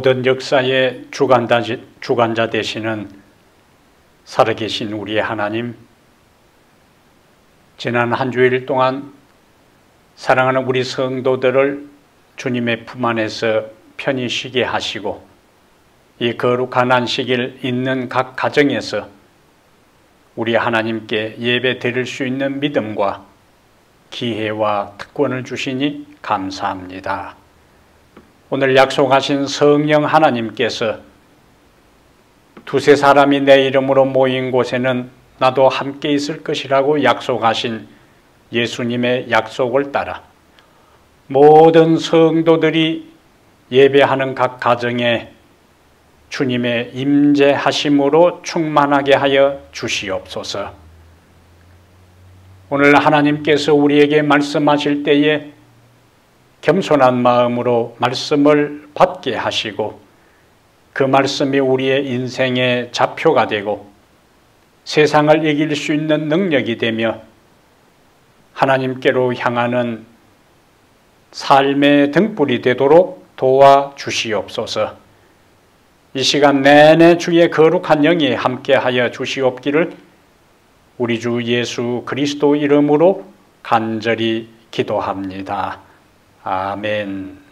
모든 역사의 주관자 되시는 살아계신 우리의 하나님, 지난 한 주일 동안 사랑하는 우리 성도들을 주님의 품 안에서 편히 쉬게 하시고 이 거룩한 안식일 있는 각 가정에서 우리 하나님께 예배 드릴 수 있는 믿음과 기회와 특권을 주시니 감사합니다. 오늘 약속하신 성령 하나님께서 두세 사람이 내 이름으로 모인 곳에는 나도 함께 있을 것이라고 약속하신 예수님의 약속을 따라 모든 성도들이 예배하는 각 가정에 주님의 임재하심으로 충만하게 하여 주시옵소서. 오늘 하나님께서 우리에게 말씀하실 때에 겸손한 마음으로 말씀을 받게 하시고 그 말씀이 우리의 인생의 좌표가 되고 세상을 이길 수 있는 능력이 되며 하나님께로 향하는 삶의 등불이 되도록 도와주시옵소서. 이 시간 내내 주의 거룩한 영이 함께하여 주시옵기를 우리 주 예수 그리스도 이름으로 간절히 기도합니다. 아멘.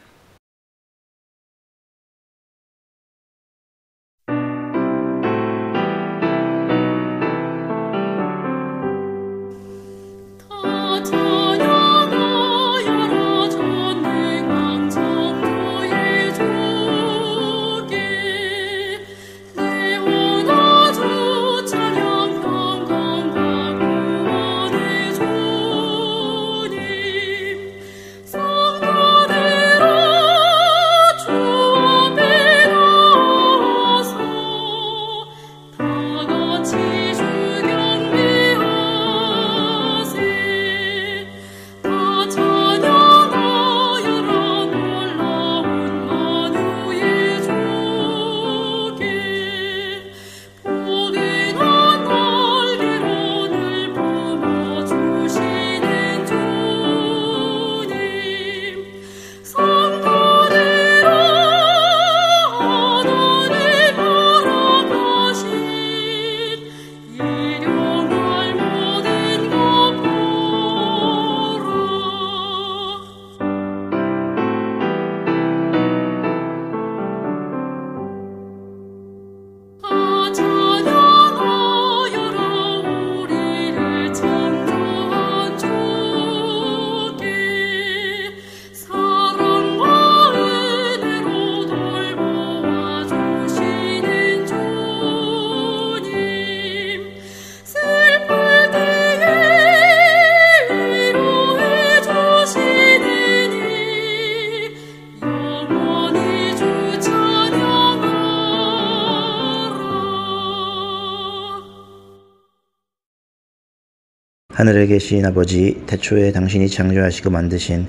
하늘에 계신 아버지, 태초에 당신이 창조하시고 만드신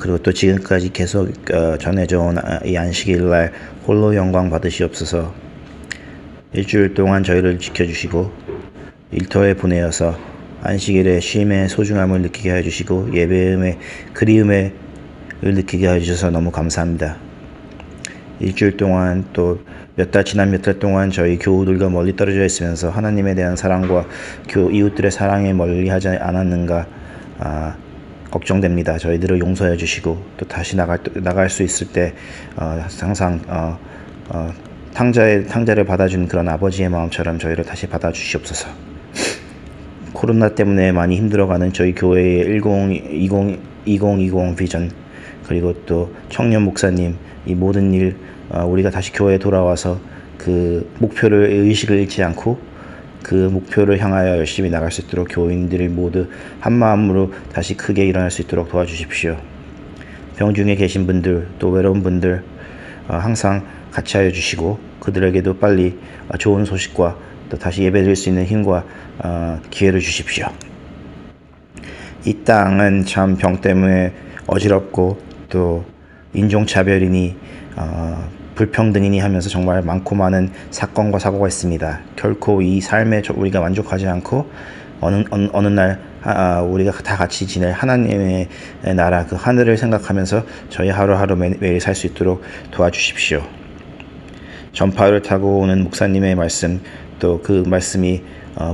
그리고 또 지금까지 계속 전해져 온 이 안식일날 홀로 영광 받으시옵소서. 일주일 동안 저희를 지켜주시고 일터에 보내어서 안식일의 쉼의 소중함을 느끼게 해주시고 예배음의 그리움을 느끼게 해주셔서 너무 감사합니다. 일주일 동안 또 지난 몇 달 동안 저희 교우들과 멀리 떨어져 있으면서 하나님에 대한 사랑과 이웃들의 사랑에 멀리 하지 않았는가 걱정됩니다. 저희들을 용서해 주시고 또 다시 나갈 수 있을 때 항상 탕자를 받아준 그런 아버지의 마음처럼 저희를 다시 받아주시옵소서. 코로나 때문에 많이 힘들어가는 저희 교회의 2020 비전 그리고 또 청년 목사님 이 모든 일 우리가 다시 교회에 돌아와서 그 목표를 의식을 잃지 않고 그 목표를 향하여 열심히 나갈 수 있도록 교인들이 모두 한마음으로 다시 크게 일어날 수 있도록 도와주십시오. 병중에 계신 분들 또 외로운 분들 항상 같이 하여 주시고 그들에게도 빨리 좋은 소식과 또 다시 예배드릴 수 있는 힘과 기회를 주십시오. 이 땅은 참 병 때문에 어지럽고 또 인종차별이니 불평등이니 하면서 정말 많고 많은 사건과 사고가 있습니다. 결코 이 삶에 우리가 만족하지 않고 어느 날 우리가 다 같이 지낼 하나님의 나라 그 하늘을 생각하면서 저희 하루하루 매일 살 수 있도록 도와주십시오. 전파를 타고 오는 목사님의 말씀, 또 그 말씀이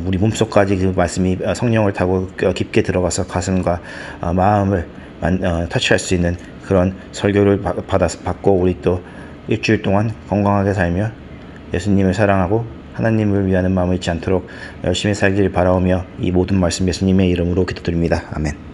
우리 몸속까지 그 말씀이 성령을 타고 깊게 들어가서 가슴과 마음을 터치할 수 있는 그런 설교를 받고 우리 또 일주일 동안 건강하게 살며 예수님을 사랑하고 하나님을 위하는 마음을 잊지 않도록 열심히 살기를 바라오며 이 모든 말씀 예수님의 이름으로 기도드립니다. 아멘.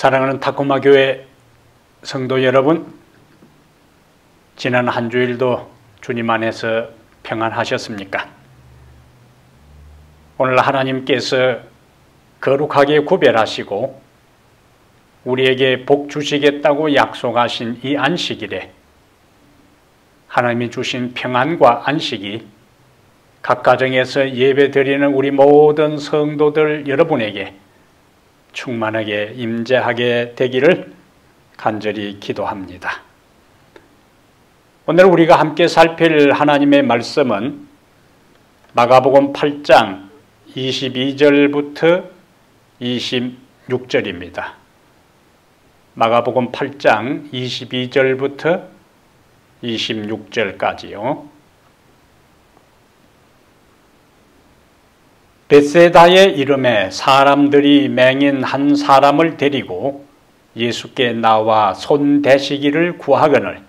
사랑하는 타코마 교회 성도 여러분, 지난 한 주일도 주님 안에서 평안하셨습니까? 오늘 하나님께서 거룩하게 구별하시고 우리에게 복 주시겠다고 약속하신 이 안식일에 하나님이 주신 평안과 안식이 각 가정에서 예배드리는 우리 모든 성도들 여러분에게 충만하게 임재하게 되기를 간절히 기도합니다. 오늘 우리가 함께 살필 하나님의 말씀은 마가복음 8장 22절부터 26절입니다. 마가복음 8장 22절부터 26절까지요. 벳세다에 이름에 사람들이 맹인 한 사람을 데리고 예수께 나와 손 대시기를 구하거늘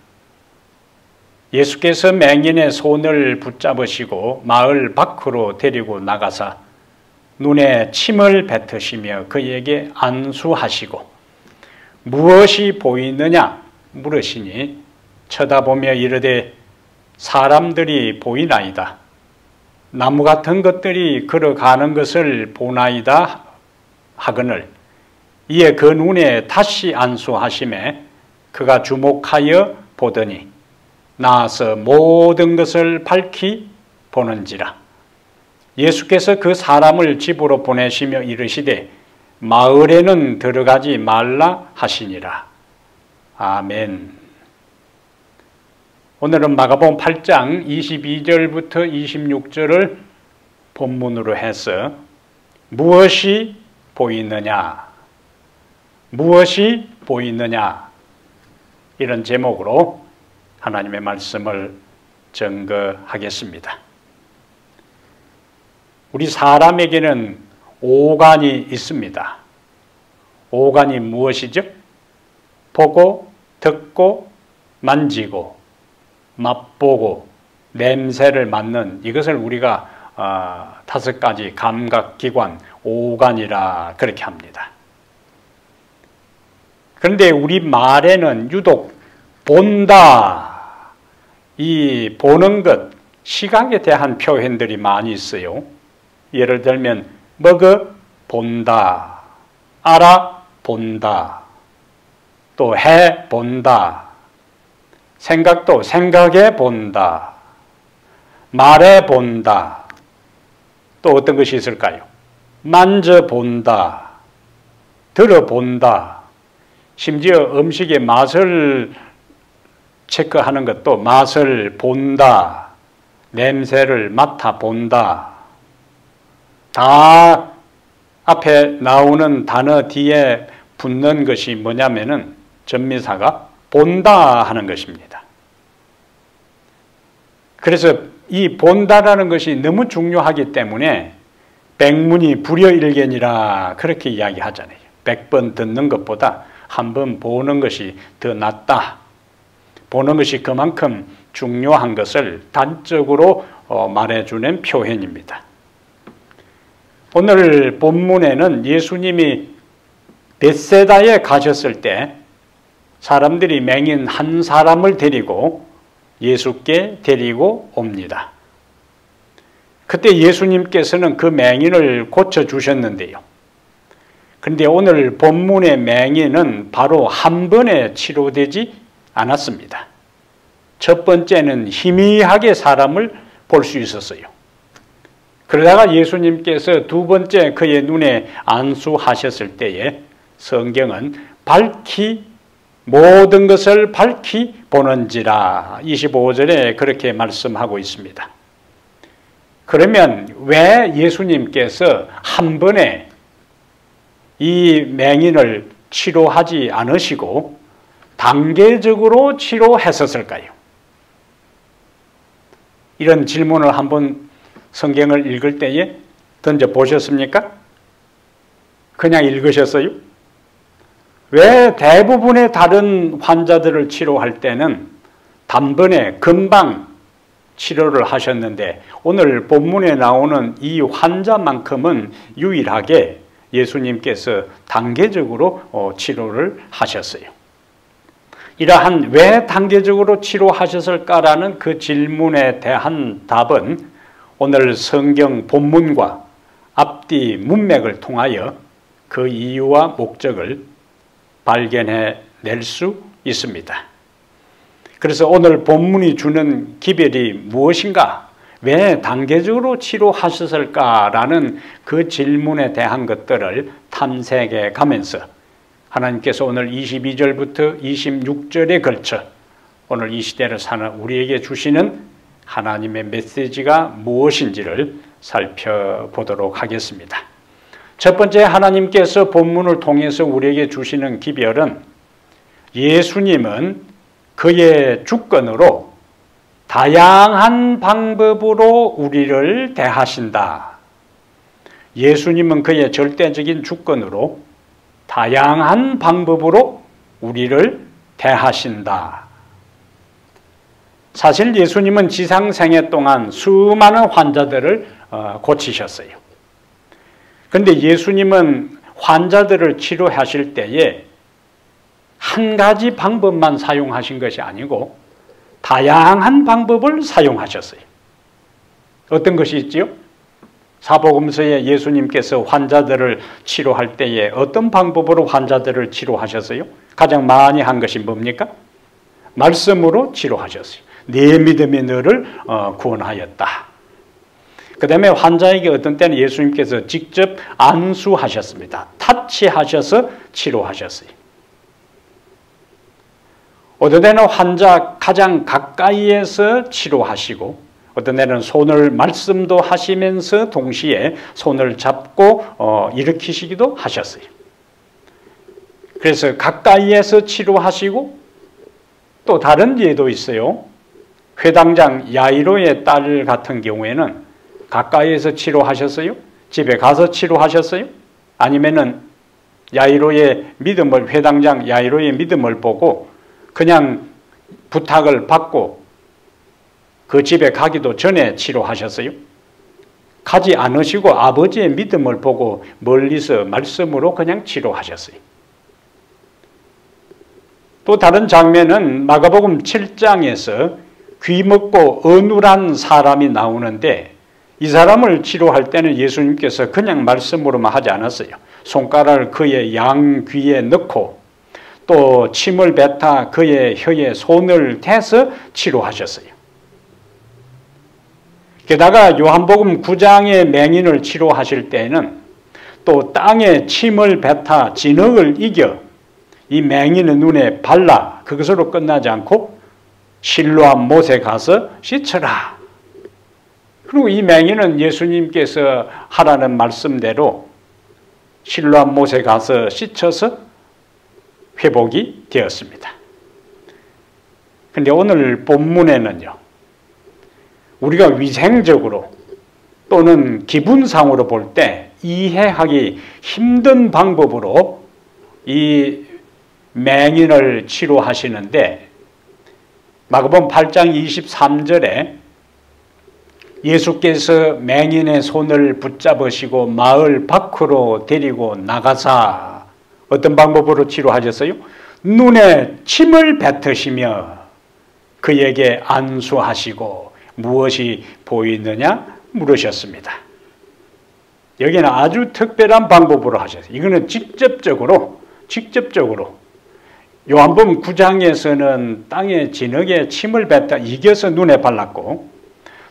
예수께서 맹인의 손을 붙잡으시고 마을 밖으로 데리고 나가사 눈에 침을 뱉으시며 그에게 안수하시고 무엇이 보이느냐 물으시니 쳐다보며 이르되 사람들이 보이나이다. 나무 같은 것들이 걸어가는 것을 보나이다 하거늘 이에 그 눈에 다시 안수하심에 그가 주목하여 보더니 나아서 모든 것을 밝히 보는지라. 예수께서 그 사람을 집으로 보내시며 이르시되 마을에는 들어가지 말라 하시니라. 아멘. 오늘은 마가복음 8장 22절부터 26절을 본문으로 해서 무엇이 보이느냐, 무엇이 보이느냐 이런 제목으로 하나님의 말씀을 증거하겠습니다. 우리 사람에게는 오간이 있습니다. 오간이 무엇이죠? 보고, 듣고, 만지고, 맛보고, 냄새를 맡는 이것을 우리가 5가지 감각기관, 오간이라 그렇게 합니다. 그런데 우리 말에는 유독 본다, 이 보는 것, 시각에 대한 표현들이 많이 있어요. 예를 들면 먹어 본다, 알아 본다, 또 해 본다, 생각도 생각해 본다, 말해 본다, 또 어떤 것이 있을까요? 만져 본다, 들어 본다, 심지어 음식의 맛을 체크하는 것도 맛을 본다, 냄새를 맡아 본다. 다 앞에 나오는 단어 뒤에 붙는 것이 뭐냐면은 전미사가 본다 하는 것입니다. 그래서 이 본다라는 것이 너무 중요하기 때문에 백문이 불여일견이라 그렇게 이야기하잖아요. 100번 듣는 것보다 한 번 보는 것이 더 낫다. 보는 것이 그만큼 중요한 것을 단적으로 말해주는 표현입니다. 오늘 본문에는 예수님이 벳세다에 가셨을 때 사람들이 맹인 한 사람을 데리고 예수께 데리고 옵니다. 그때 예수님께서는 그 맹인을 고쳐주셨는데요. 그런데 오늘 본문의 맹인은 바로 한 번에 치료되지 않았습니다. 첫 번째는 희미하게 사람을 볼 수 있었어요. 그러다가 예수님께서 두 번째 그의 눈에 안수하셨을 때에 성경은 밝히 모든 것을 밝히 보는지라 25절에 그렇게 말씀하고 있습니다. 그러면 왜 예수님께서 한 번에 이 맹인을 치료하지 않으시고 단계적으로 치료했었을까요? 이런 질문을 한번 성경을 읽을 때에 던져보셨습니까? 그냥 읽으셨어요? 왜 대부분의 다른 환자들을 치료할 때는 단번에 금방 치료를 하셨는데 오늘 본문에 나오는 이 환자만큼은 유일하게 예수님께서 단계적으로 치료를 하셨어요. 이러한 왜 단계적으로 치료하셨을까라는 그 질문에 대한 답은 오늘 성경 본문과 앞뒤 문맥을 통하여 그 이유와 목적을 발견해 낼 수 있습니다. 그래서 오늘 본문이 주는 기별이 무엇인가? 왜 단계적으로 치료하셨을까라는 그 질문에 대한 것들을 탐색해 가면서 하나님께서 오늘 22절부터 26절에 걸쳐 오늘 이 시대를 사는 우리에게 주시는 하나님의 메시지가 무엇인지를 살펴보도록 하겠습니다. 첫 번째, 하나님께서 본문을 통해서 우리에게 주시는 기별은 예수님은 그의 주권으로 다양한 방법으로 우리를 대하신다. 예수님은 그의 절대적인 주권으로 다양한 방법으로 우리를 대하신다. 사실 예수님은 지상생애 동안 수많은 환자들을 고치셨어요. 그런데 예수님은 환자들을 치료하실 때에 한 가지 방법만 사용하신 것이 아니고 다양한 방법을 사용하셨어요. 어떤 것이 있지요? 사복음서에 예수님께서 환자들을 치료할 때에 어떤 방법으로 환자들을 치료하셨어요? 가장 많이 한 것이 뭡니까? 말씀으로 치료하셨어요. 네 믿음이 너를 구원하였다. 그 다음에 환자에게 어떤 때는 예수님께서 직접 안수하셨습니다. 타치하셔서 치료하셨어요. 어떤 때는 환자 가장 가까이에서 치료하시고 어떤 때는 손을 말씀도 하시면서 동시에 손을 잡고 일으키시기도 하셨어요. 그래서 가까이에서 치료하시고 또 다른 예도 있어요. 회당장 야이로의 딸 같은 경우에는 가까이에서 치료하셨어요? 집에 가서 치료하셨어요? 아니면은 야이로의 믿음을, 회당장 야이로의 믿음을 보고 그냥 부탁을 받고 그 집에 가기도 전에 치료하셨어요? 가지 않으시고 아버지의 믿음을 보고 멀리서 말씀으로 그냥 치료하셨어요. 또 다른 장면은 마가복음 7장에서 귀먹고 어눌한 사람이 나오는데 이 사람을 치료할 때는 예수님께서 그냥 말씀으로만 하지 않았어요. 손가락을 그의 양귀에 넣고 또 침을 뱉어 그의 혀에 손을 대서 치료하셨어요. 게다가 요한복음 9장의 맹인을 치료하실 때에는 또 땅에 침을 뱉어 진흙을 이겨 이 맹인의 눈에 발라 그것으로 끝나지 않고 실로암 못에 가서 씻으라. 그리고 이 맹인은 예수님께서 하라는 말씀대로 실로암 못에 가서 씻어서 회복이 되었습니다. 그런데 오늘 본문에는요, 우리가 위생적으로 또는 기분상으로 볼 때 이해하기 힘든 방법으로 이 맹인을 치료하시는데 마가복음 8장 23절에 예수께서 맹인의 손을 붙잡으시고 마을 밖으로 데리고 나가사 어떤 방법으로 치료하셨어요? 눈에 침을 뱉으시며 그에게 안수하시고 무엇이 보이느냐 물으셨습니다. 여기는 아주 특별한 방법으로 하셨어요. 이거는 직접적으로 요한복음 9장에서는 땅에 진흙에 침을 뱉다 이겨서 눈에 발랐고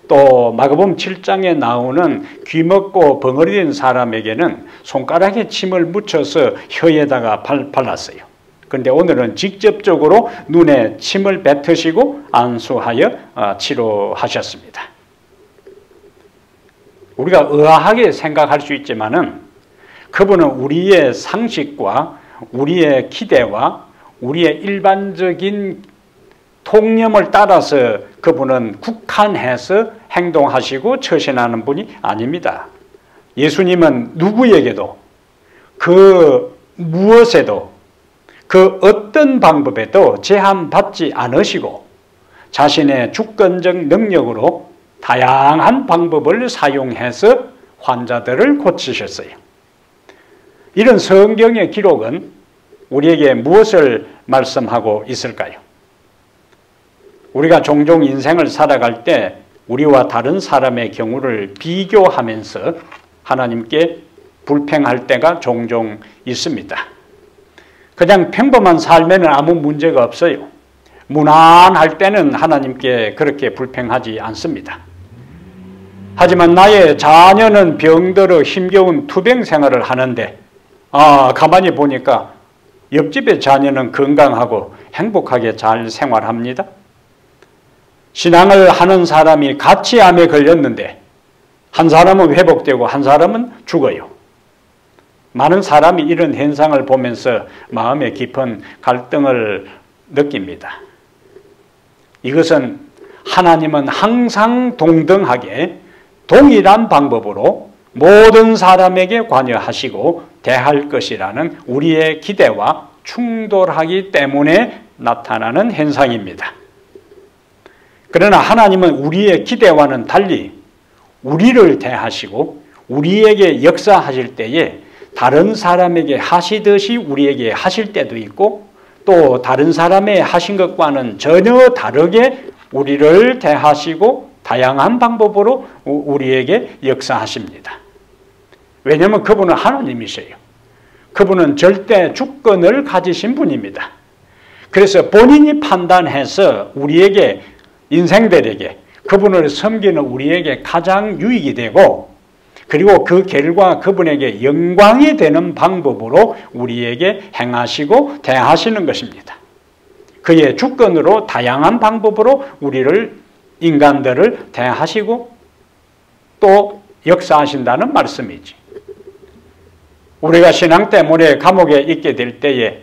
또 마가복음 7장에 나오는 귀먹고 벙어리 된 사람에게는 손가락에 침을 묻혀서 혀에다가 발랐어요. 그런데 오늘은 직접적으로 눈에 침을 뱉으시고 안수하여 치료하셨습니다. 우리가 의아하게 생각할 수 있지만은 그분은 우리의 상식과 우리의 기대와 우리의 일반적인 통념을 따라서 그분은 국한해서 행동하시고 처신하는 분이 아닙니다. 예수님은 누구에게도 그 무엇에도 그 어떤 방법에도 제한받지 않으시고 자신의 주권적 능력으로 다양한 방법을 사용해서 환자들을 고치셨어요. 이런 성경의 기록은 우리에게 무엇을 말씀하고 있을까요? 우리가 종종 인생을 살아갈 때 우리와 다른 사람의 경우를 비교하면서 하나님께 불평할 때가 종종 있습니다. 그냥 평범한 삶에는 아무 문제가 없어요. 무난할 때는 하나님께 그렇게 불평하지 않습니다. 하지만 나의 자녀는 병들어 힘겨운 투병 생활을 하는데 가만히 보니까 옆집의 자녀는 건강하고 행복하게 잘 생활합니다. 신앙을 하는 사람이 가치암에 걸렸는데 한 사람은 회복되고 한 사람은 죽어요. 많은 사람이 이런 현상을 보면서 마음에 깊은 갈등을 느낍니다. 이것은 하나님은 항상 동등하게 동일한 방법으로 모든 사람에게 관여하시고 대할 것이라는 우리의 기대와 충돌하기 때문에 나타나는 현상입니다. 그러나 하나님은 우리의 기대와는 달리 우리를 대하시고 우리에게 역사하실 때에 다른 사람에게 하시듯이 우리에게 하실 때도 있고 또 다른 사람의 하신 것과는 전혀 다르게 우리를 대하시고 다양한 방법으로 우리에게 역사하십니다. 왜냐하면 그분은 하나님이세요. 그분은 절대 주권을 가지신 분입니다. 그래서 본인이 판단해서 우리에게 인생들에게 그분을 섬기는 우리에게 가장 유익이 되고 그리고 그 결과 그분에게 영광이 되는 방법으로 우리에게 행하시고 대하시는 것입니다. 그의 주권으로 다양한 방법으로 우리를 인간들을 대하시고 또 역사하신다는 말씀이지. 우리가 신앙 때문에 감옥에 있게 될 때에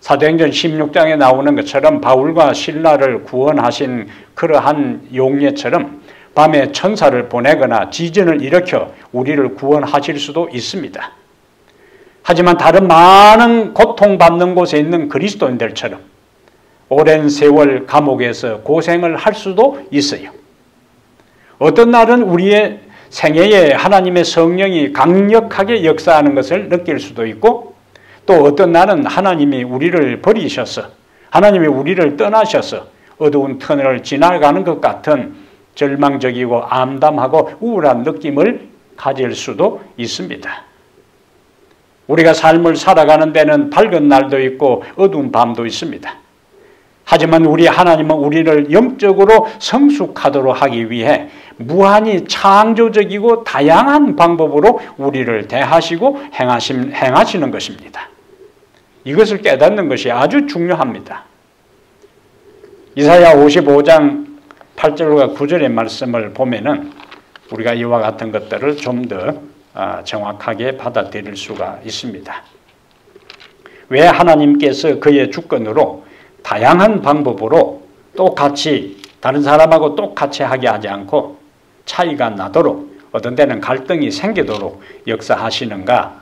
사도행전 16장에 나오는 것처럼 바울과 실라를 구원하신 그러한 용례처럼 밤에 천사를 보내거나 지진을 일으켜 우리를 구원하실 수도 있습니다. 하지만 다른 많은 고통받는 곳에 있는 그리스도인들처럼 오랜 세월 감옥에서 고생을 할 수도 있어요. 어떤 날은 우리의 생애에 하나님의 성령이 강력하게 역사하는 것을 느낄 수도 있고 또 어떤 날은 하나님이 우리를 버리셔서 하나님이 우리를 떠나셔서 어두운 터널을 지나가는 것 같은 절망적이고 암담하고 우울한 느낌을 가질 수도 있습니다. 우리가 삶을 살아가는 데는 밝은 날도 있고 어두운 밤도 있습니다. 하지만 우리 하나님은 우리를 영적으로 성숙하도록 하기 위해 무한히 창조적이고 다양한 방법으로 우리를 대하시고 행하시는 것입니다. 이것을 깨닫는 것이 아주 중요합니다. 이사야 55장 8절과 9절의 말씀을 보면은 우리가 이와 같은 것들을 좀 더 정확하게 받아들일 수가 있습니다. 왜 하나님께서 그의 주권으로 다양한 방법으로 똑같이 다른 사람하고 똑같이 하게 하지 않고 차이가 나도록 어떤 때는 갈등이 생기도록 역사하시는가?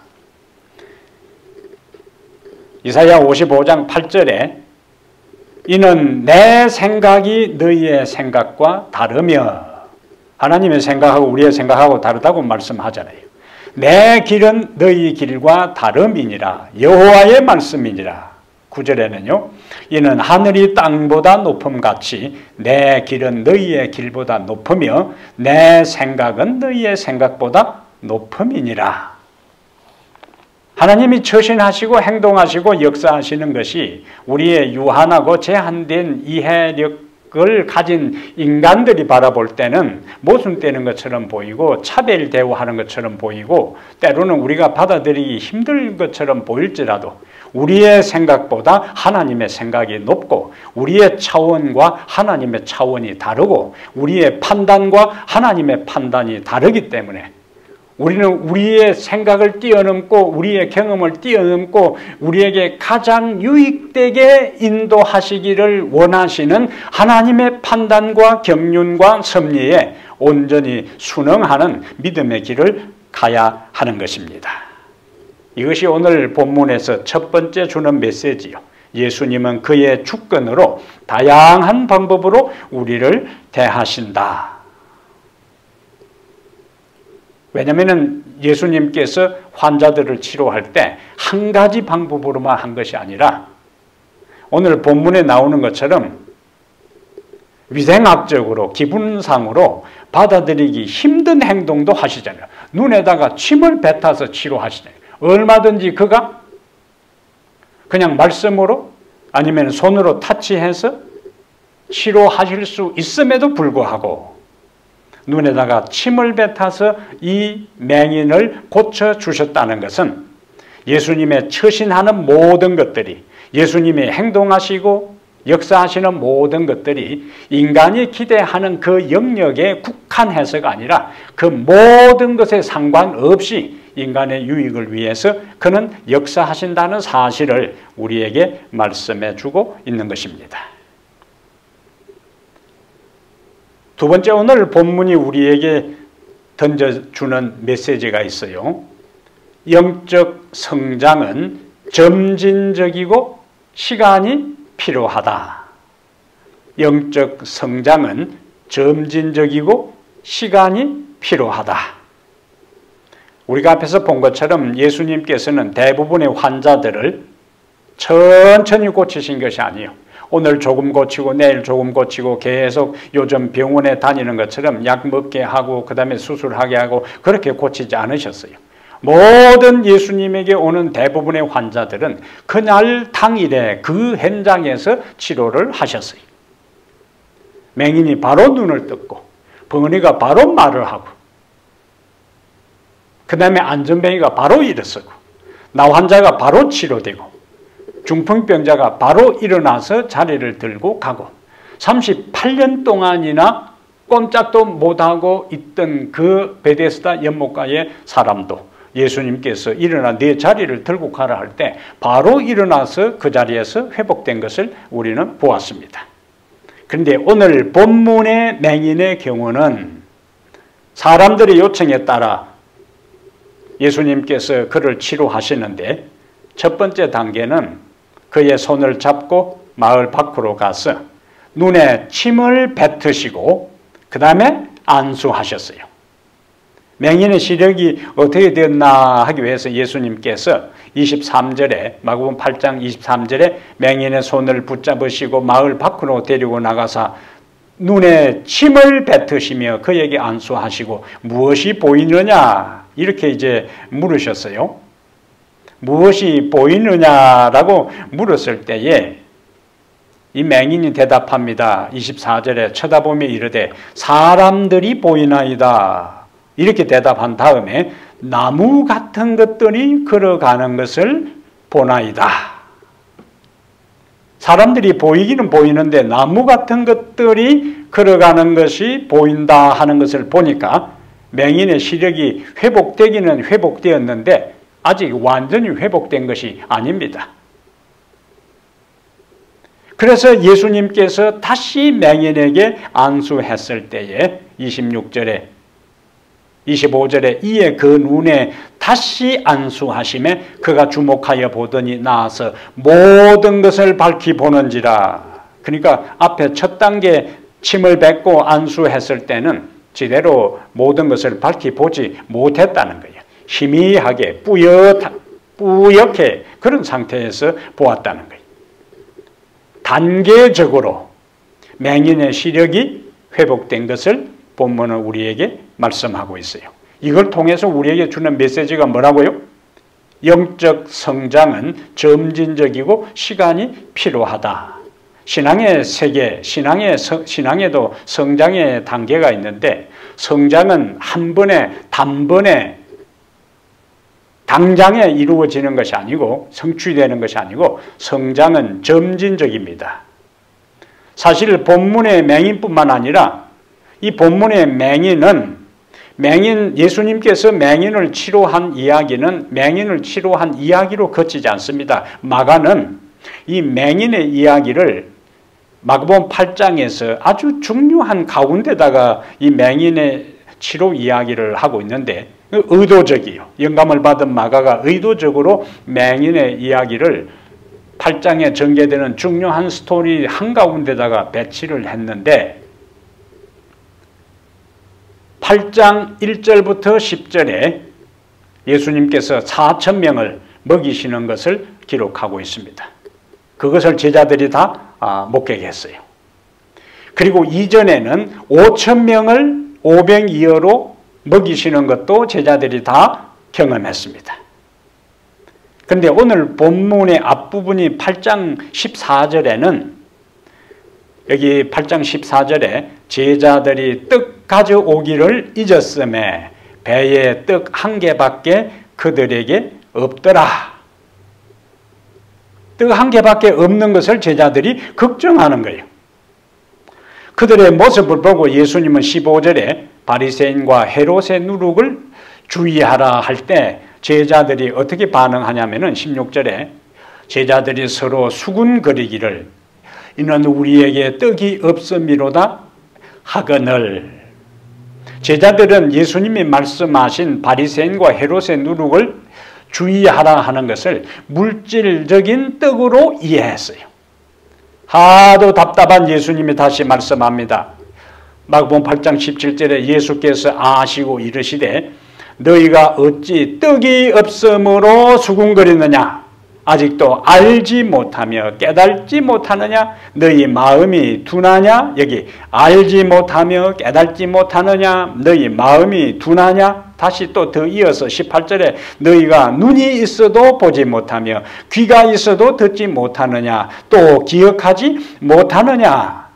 이사야 55장 8절에 이는 내 생각이 너희의 생각과 다르며 하나님의 생각하고 우리의 생각하고 다르다고 말씀하잖아요. 내 길은 너희 길과 다름이니라 여호와의 말씀이니라. 9절에는요. 이는 하늘이 땅보다 높음같이 내 길은 너희의 길보다 높으며 내 생각은 너희의 생각보다 높음이니라. 하나님이 처신하시고 행동하시고 역사하시는 것이 우리의 유한하고 제한된 이해력을 가진 인간들이 바라볼 때는 모순되는 것처럼 보이고 차별 대우하는 것처럼 보이고 때로는 우리가 받아들이기 힘들 것처럼 보일지라도 우리의 생각보다 하나님의 생각이 높고 우리의 차원과 하나님의 차원이 다르고 우리의 판단과 하나님의 판단이 다르기 때문에 우리는 우리의 생각을 뛰어넘고 우리의 경험을 뛰어넘고 우리에게 가장 유익되게 인도하시기를 원하시는 하나님의 판단과 경륜과 섭리에 온전히 순응하는 믿음의 길을 가야 하는 것입니다. 이것이 오늘 본문에서 첫 번째 주는 메시지요. 예수님은 그의 주권으로 다양한 방법으로 우리를 대하신다. 왜냐하면 예수님께서 환자들을 치료할 때 한 가지 방법으로만 한 것이 아니라 오늘 본문에 나오는 것처럼 위생학적으로 기분상으로 받아들이기 힘든 행동도 하시잖아요. 눈에다가 침을 뱉어서 치료하시잖아요. 얼마든지 그가 그냥 말씀으로 아니면 손으로 타치해서 치료하실 수 있음에도 불구하고 눈에다가 침을 뱉어서 이 맹인을 고쳐주셨다는 것은 예수님의 처신하는 모든 것들이 예수님이 행동하시고 역사하시는 모든 것들이 인간이 기대하는 그 영역에 국한해서가 아니라 그 모든 것에 상관없이 인간의 유익을 위해서 그는 역사하신다는 사실을 우리에게 말씀해 주고 있는 것입니다. 두 번째, 오늘 본문이 우리에게 던져주는 메시지가 있어요. 영적 성장은 점진적이고 시간이 필요하다. 영적 성장은 점진적이고 시간이 필요하다. 우리가 앞에서 본 것처럼 예수님께서는 대부분의 환자들을 천천히 고치신 것이 아니에요. 오늘 조금 고치고 내일 조금 고치고 계속 요즘 병원에 다니는 것처럼 약 먹게 하고 그 다음에 수술하게 하고 그렇게 고치지 않으셨어요. 모든 예수님에게 오는 대부분의 환자들은 그날 당일에 그 현장에서 치료를 하셨어요. 맹인이 바로 눈을 떴고 벙어리가 바로 말을 하고 그 다음에 안전뱅이가 바로 일어서고 나환자가 바로 치료되고 중풍병자가 바로 일어나서 자리를 들고 가고 38년 동안이나 꼼짝도 못하고 있던 그 베데스다 연못가의 사람도 예수님께서 일어나 네 자리를 들고 가라 할 때 바로 일어나서 그 자리에서 회복된 것을 우리는 보았습니다. 그런데 오늘 본문의 맹인의 경우는 사람들의 요청에 따라 예수님께서 그를 치료하시는데 첫 번째 단계는 그의 손을 잡고 마을 밖으로 가서 눈에 침을 뱉으시고 그 다음에 안수하셨어요. 맹인의 시력이 어떻게 되었나 하기 위해서 예수님께서 23절에 마가복음 8장 23절에 맹인의 손을 붙잡으시고 마을 밖으로 데리고 나가사 눈에 침을 뱉으시며 그에게 안수하시고 무엇이 보이느냐 이렇게 이제 물으셨어요. 무엇이 보이느냐라고 물었을 때에 이 맹인이 대답합니다. 24절에 쳐다보며 이르되 사람들이 보이나이다. 이렇게 대답한 다음에 나무 같은 것들이 걸어가는 것을 보나이다. 사람들이 보이기는 보이는데 나무 같은 것들이 걸어가는 것이 보인다 하는 것을 보니까 맹인의 시력이 회복되기는 회복되었는데 아직 완전히 회복된 것이 아닙니다. 그래서 예수님께서 다시 맹인에게 안수했을 때에 26절에 25절에 이에 그 눈에 다시 안수하심에 그가 주목하여 보더니 나아서 모든 것을 밝히 보는지라. 그러니까 앞에 첫 단계 침을 뱉고 안수했을 때는 제대로 모든 것을 밝히 보지 못했다는 거예요. 희미하게 뿌옇게 그런 상태에서 보았다는 거예요. 단계적으로 맹인의 시력이 회복된 것을 본문은 우리에게 말씀하고 있어요. 이걸 통해서 우리에게 주는 메시지가 뭐라고요? 영적 성장은 점진적이고 시간이 필요하다. 신앙의 세계, 신앙에도 성장의 단계가 있는데 성장은 한 번에 단번에 당장에 이루어지는 것이 아니고 성취되는 것이 아니고 성장은 점진적입니다. 사실 본문의 맹인뿐만 아니라 이 본문의 예수님께서 맹인을 치료한 이야기는 맹인을 치료한 이야기로 그치지 않습니다. 마가는 이 맹인의 이야기를 마가복음 8장에서 아주 중요한 가운데다가 이 맹인의 치료 이야기를 하고 있는데 의도적이요. 영감을 받은 마가가 의도적으로 맹인의 이야기를 8장에 전개되는 중요한 스토리 한가운데다가 배치를 했는데 8장 1절부터 10절에 예수님께서 4,000명을 먹이시는 것을 기록하고 있습니다. 그것을 제자들이 다 목격했어요. 그리고 이전에는 5,000명을 오병이어로 먹이시는 것도 제자들이 다 경험했습니다. 그런데 오늘 본문의 앞부분이 8장 14절에는 여기 8장 14절에 제자들이 떡 가져오기를 잊었음에 배에 떡 한 개밖에 그들에게 없더라. 떡 한 개밖에 없는 것을 제자들이 걱정하는 거예요. 그들의 모습을 보고 예수님은 15절에 바리새인과 헤롯의 누룩을 주의하라 할 때 제자들이 어떻게 반응하냐면은 16절에 제자들이 서로 수군거리기를 이는 우리에게 떡이 없음이로다 하거늘. 제자들은 예수님이 말씀하신 바리새인과 헤롯의 누룩을 주의하라 하는 것을 물질적인 떡으로 이해했어요. 하도 답답한 예수님이 다시 말씀합니다. 마가복음 8장 17절에 예수께서 아시고 이르시되 너희가 어찌 떡이 없으므로 수군거리느냐 아직도 알지 못하며 깨달지 못하느냐 너희 마음이 둔하냐 여기 알지 못하며 깨달지 못하느냐 너희 마음이 둔하냐 다시 또 더 이어서 18절에 너희가 눈이 있어도 보지 못하며 귀가 있어도 듣지 못하느냐 또 기억하지 못하느냐.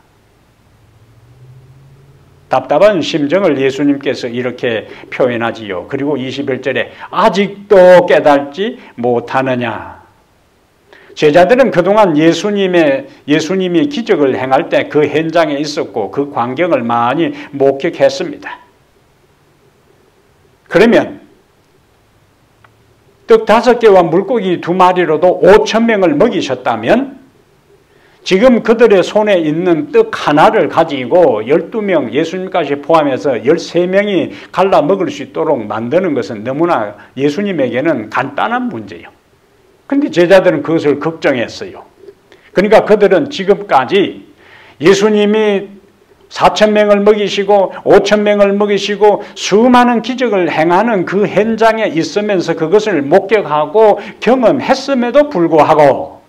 답답한 심정을 예수님께서 이렇게 표현하지요. 그리고 21절에 아직도 깨달지 못하느냐. 제자들은 그동안 예수님이 기적을 행할 때 그 현장에 있었고 그 광경을 많이 목격했습니다. 그러면 떡 5개와 물고기 2마리로도 5,000명을 먹이셨다면 지금 그들의 손에 있는 떡 하나를 가지고 12명 예수님까지 포함해서 13명이 갈라 먹을 수 있도록 만드는 것은 너무나 예수님에게는 간단한 문제예요. 그런데 제자들은 그것을 걱정했어요. 그러니까 그들은 지금까지 예수님이 4,000명을 먹이시고 5,000명을 먹이시고 수많은 기적을 행하는 그 현장에 있으면서 그것을 목격하고 경험했음에도 불구하고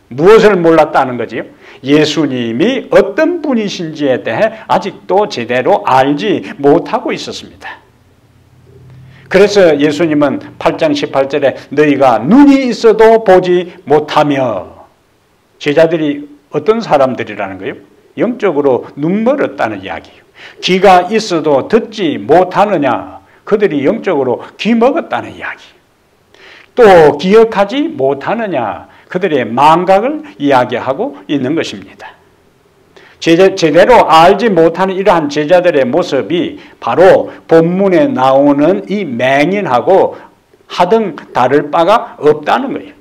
무엇을 몰랐다는 거지요? 예수님이 어떤 분이신지에 대해 아직도 제대로 알지 못하고 있었습니다. 그래서 예수님은 8장 18절에 너희가 눈이 있어도 보지 못하며 제자들이 어떤 사람들이라는 거예요? 영적으로 눈멀었다는 이야기예요. 귀가 있어도 듣지 못하느냐 그들이 영적으로 귀먹었다는 이야기. 또 기억하지 못하느냐 그들의 망각을 이야기하고 있는 것입니다. 제대로 알지 못하는 이러한 제자들의 모습이 바로 본문에 나오는 이 맹인하고 하등 다를 바가 없다는 거예요.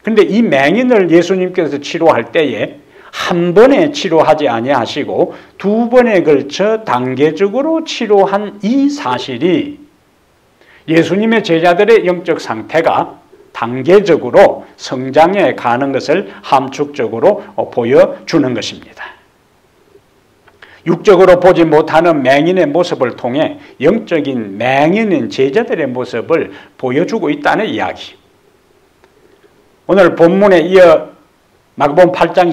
그런데 이 맹인을 예수님께서 치료할 때에 한 번에 치료하지 아니하시고 2번에 걸쳐 단계적으로 치료한 이 사실이 예수님의 제자들의 영적 상태가 단계적으로 성장해 가는 것을 함축적으로 보여주는 것입니다. 육적으로 보지 못하는 맹인의 모습을 통해 영적인 맹인인 제자들의 모습을 보여주고 있다는 이야기. 오늘 본문에 이어 마가복음 8장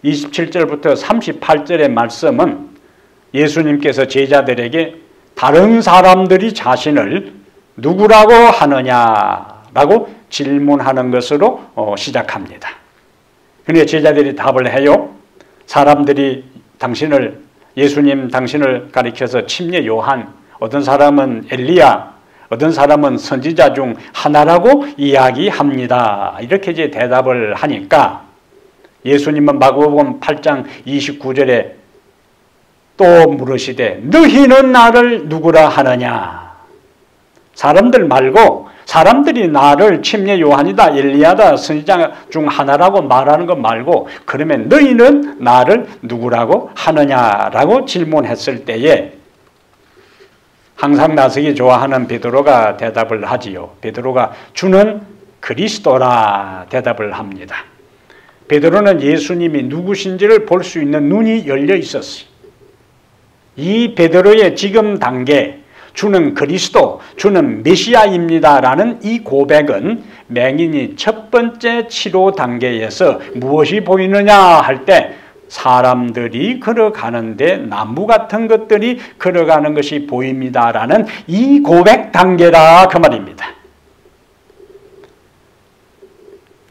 27절부터 38절의 말씀은 예수님께서 제자들에게 다른 사람들이 자신을 누구라고 하느냐라고 질문하는 것으로 시작합니다. 그런데 제자들이 답을 해요. 사람들이 예수님 당신을 가리켜서 침례 요한, 어떤 사람은 엘리야, 어떤 사람은 선지자 중 하나라고 이야기합니다. 이렇게 이제 대답을 하니까 예수님은 마가복음 8장 29절에 또 물으시되 너희는 나를 누구라 하느냐. 사람들 말고 사람들이 나를 침례 요한이다, 엘리야다, 선지자 중 하나라고 말하는 것 말고 그러면 너희는 나를 누구라고 하느냐라고 질문했을 때에 항상 나서기 좋아하는 베드로가 대답을 하지요. 베드로가 주는 그리스도라 대답을 합니다. 베드로는 예수님이 누구신지를 볼 수 있는 눈이 열려 있었어요. 이 베드로의 지금 단계 주는 그리스도, 주는 메시아입니다라는 이 고백은 맹인이 첫 번째 치료 단계에서 무엇이 보이느냐 할 때 사람들이 걸어가는데 나무 같은 것들이 걸어가는 것이 보입니다라는 이 고백 단계라 그 말입니다.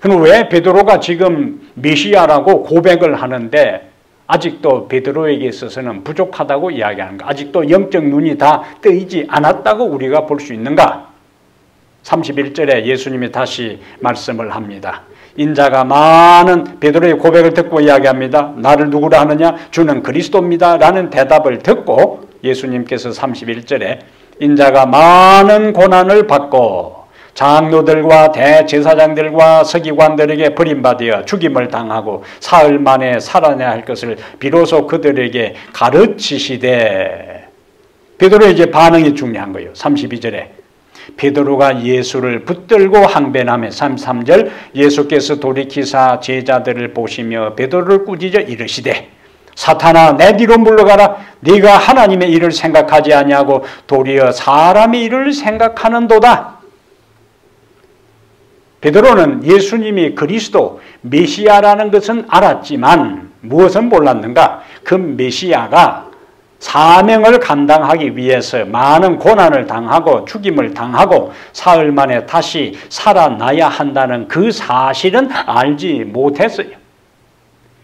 그럼 왜 베드로가 지금 메시아라고 고백을 하는데 아직도 베드로에게 있어서는 부족하다고 이야기하는가? 아직도 영적 눈이 다 뜨이지 않았다고 우리가 볼 수 있는가? 31절에 예수님이 다시 말씀을 합니다. 인자가 많은 베드로의 고백을 듣고 이야기합니다. 나를 누구라 하느냐? 주는 그리스도입니다. 라는 대답을 듣고 예수님께서 31절에 인자가 많은 고난을 받고 장로들과 대제사장들과 서기관들에게 버림받아 죽임을 당하고 사흘 만에 살아내야 할 것을 비로소 그들에게 가르치시되, 베드로의 이제 반응이 중요한 거예요. 32절에 베드로가 예수를 붙들고 항변하며 33절 예수께서 돌이키사 제자들을 보시며 베드로를 꾸짖어 이르시되 사탄아 내 뒤로 물러가라. 네가 하나님의 일을 생각하지 아니하고 도리어 사람의 일을 생각하는도다. 베드로는 예수님이 그리스도 메시아라는 것은 알았지만 무엇은 몰랐는가? 그 메시아가 사명을 감당하기 위해서 많은 고난을 당하고 죽임을 당하고 사흘 만에 다시 살아나야 한다는 그 사실은 알지 못했어요.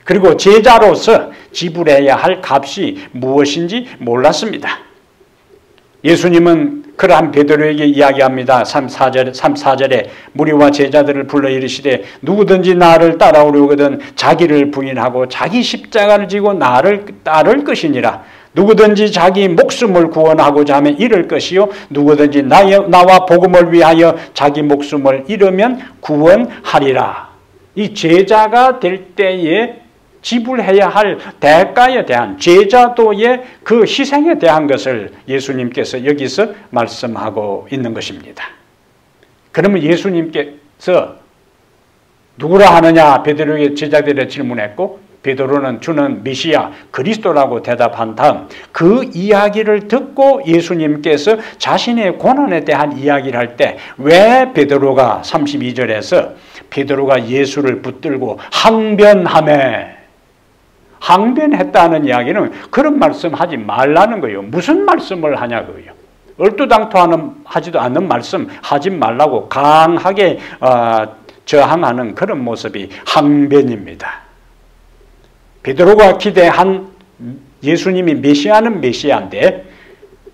그리고 제자로서 지불해야 할 값이 무엇인지 몰랐습니다. 예수님은 그러한 베드로에게 이야기합니다. 34절에 무리와 제자들을 불러 이르시되 누구든지 나를 따라오려거든 자기를 부인하고 자기 십자가를 지고 나를 따를 것이니라. 누구든지 자기 목숨을 구원하고자 하면 잃을 것이요 누구든지 나와 복음을 위하여 자기 목숨을 잃으면 구원하리라. 이 제자가 될 때에 지불해야 할 대가에 대한 제자도의 그 희생에 대한 것을 예수님께서 여기서 말씀하고 있는 것입니다. 그러면 예수님께서 누구라 하느냐 베드로에게 제자들이 질문했고 베드로는 주는 메시아 그리스도라고 대답한 다음 그 이야기를 듣고 예수님께서 자신의 고난에 대한 이야기를 할 때 왜 베드로가 32절에서 베드로가 예수를 붙들고 항변했다는 이야기는 그런 말씀하지 말라는 거예요. 무슨 말씀을 하냐고요. 얼토당토하지도 않는 말씀 하지 말라고 강하게 저항하는 그런 모습이 항변입니다. 베드로가 기대한 예수님이 메시아는 메시아인데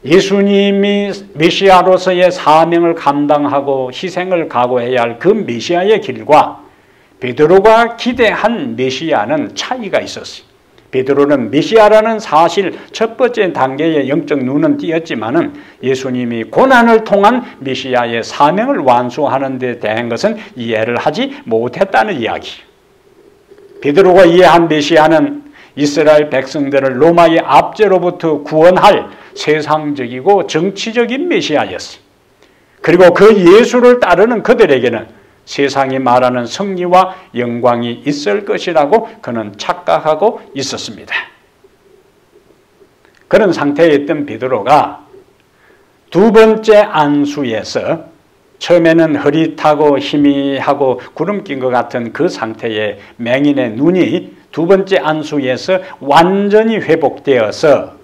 예수님이 메시아로서의 사명을 감당하고 희생을 각오해야 할 그 메시아의 길과 베드로가 기대한 메시아는 차이가 있었어요. 베드로는 메시아라는 사실 첫 번째 단계의 영적 눈은 띄었지만은 예수님이 고난을 통한 메시아의 사명을 완수하는 데 대한 것은 이해를 하지 못했다는 이야기. 베드로가 이해한 메시아는 이스라엘 백성들을 로마의 압제로부터 구원할 세상적이고 정치적인 메시아였어요. 그리고 그 예수를 따르는 그들에게는 세상이 말하는 승리와 영광이 있을 것이라고 그는 착각하고 있었습니다. 그런 상태에 있던 베드로가 두 번째 안수에서 처음에는 흐릿하고 희미하고 구름 낀 것 같은 그 상태의 맹인의 눈이 두 번째 안수에서 완전히 회복되어서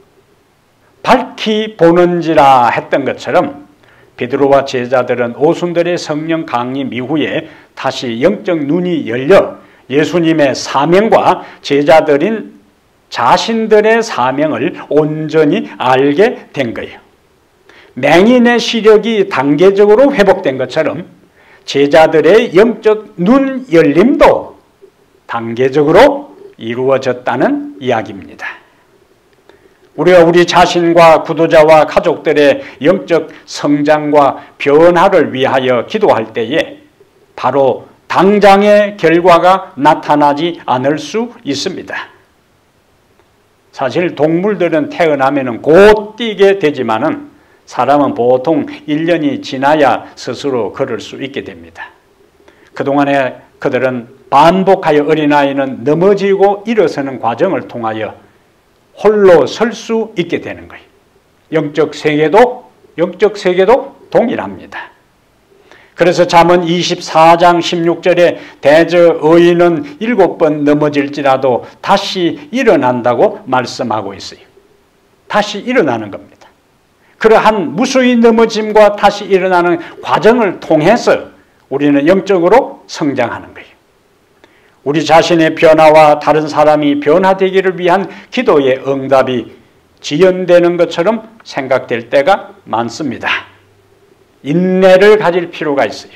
밝히 보는지라 했던 것처럼 베드로와 제자들은 오순절의 성령 강림 이후에 다시 영적 눈이 열려 예수님의 사명과 제자들인 자신들의 사명을 온전히 알게 된 거예요. 맹인의 시력이 단계적으로 회복된 것처럼 제자들의 영적 눈 열림도 단계적으로 이루어졌다는 이야기입니다. 우리가 우리 자신과 구도자와 가족들의 영적 성장과 변화를 위하여 기도할 때에 바로 당장의 결과가 나타나지 않을 수 있습니다. 사실 동물들은 태어나면 곧 뛰게 되지만은 사람은 보통 1년이 지나야 스스로 걸을 수 있게 됩니다. 그동안에 그들은 반복하여 어린아이는 넘어지고 일어서는 과정을 통하여 홀로 설 수 있게 되는 거예요. 영적 세계도 동일합니다. 그래서 잠언 24장 16절에 대저 의인은 7번 넘어질지라도 다시 일어난다고 말씀하고 있어요. 다시 일어나는 겁니다. 그러한 무수히 넘어짐과 다시 일어나는 과정을 통해서 우리는 영적으로 성장하는 거예요. 우리 자신의 변화와 다른 사람이 변화되기를 위한 기도의 응답이 지연되는 것처럼 생각될 때가 많습니다. 인내를 가질 필요가 있어요.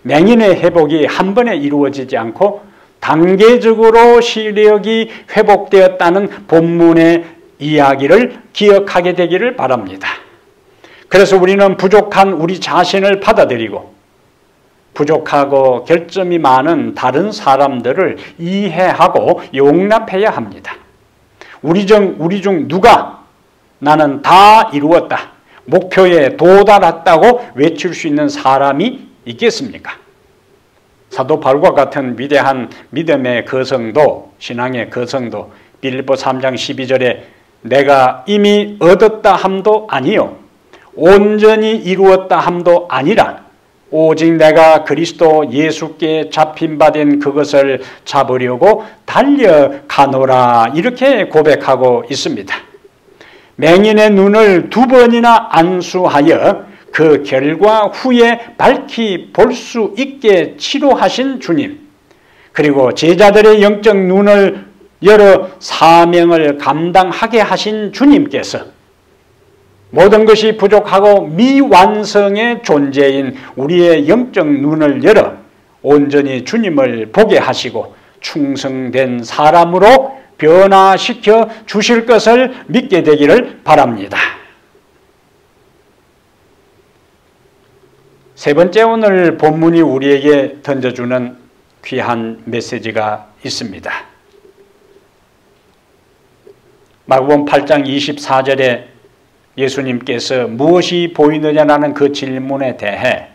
맹인의 회복이 한 번에 이루어지지 않고 단계적으로 시력이 회복되었다는 본문의 이야기를 기억하게 되기를 바랍니다. 그래서 우리는 부족한 우리 자신을 받아들이고 부족하고 결점이 많은 다른 사람들을 이해하고 용납해야 합니다. 우리 중 누가 나는 다 이루었다, 목표에 도달했다고 외칠 수 있는 사람이 있겠습니까? 사도 바울과 같은 위대한 믿음의 거성도, 신앙의 거성도 빌립보 3장 12절에 내가 이미 얻었다 함도 아니요 온전히 이루었다 함도 아니라 오직 내가 그리스도 예수께 잡힌 바 된 그것을 잡으려고 달려가노라, 이렇게 고백하고 있습니다. 맹인의 눈을 2번이나 안수하여 그 결과 후에 밝히 볼 수 있게 치료하신 주님, 그리고 제자들의 영적 눈을 열어 사명을 감당하게 하신 주님께서 모든 것이 부족하고 미완성의 존재인 우리의 영적 눈을 열어 온전히 주님을 보게 하시고 충성된 사람으로 변화시켜 주실 것을 믿게 되기를 바랍니다. 세 번째, 오늘 본문이 우리에게 던져주는 귀한 메시지가 있습니다. 마가복음 8장 24절에 예수님께서 무엇이 보이느냐라는 그 질문에 대해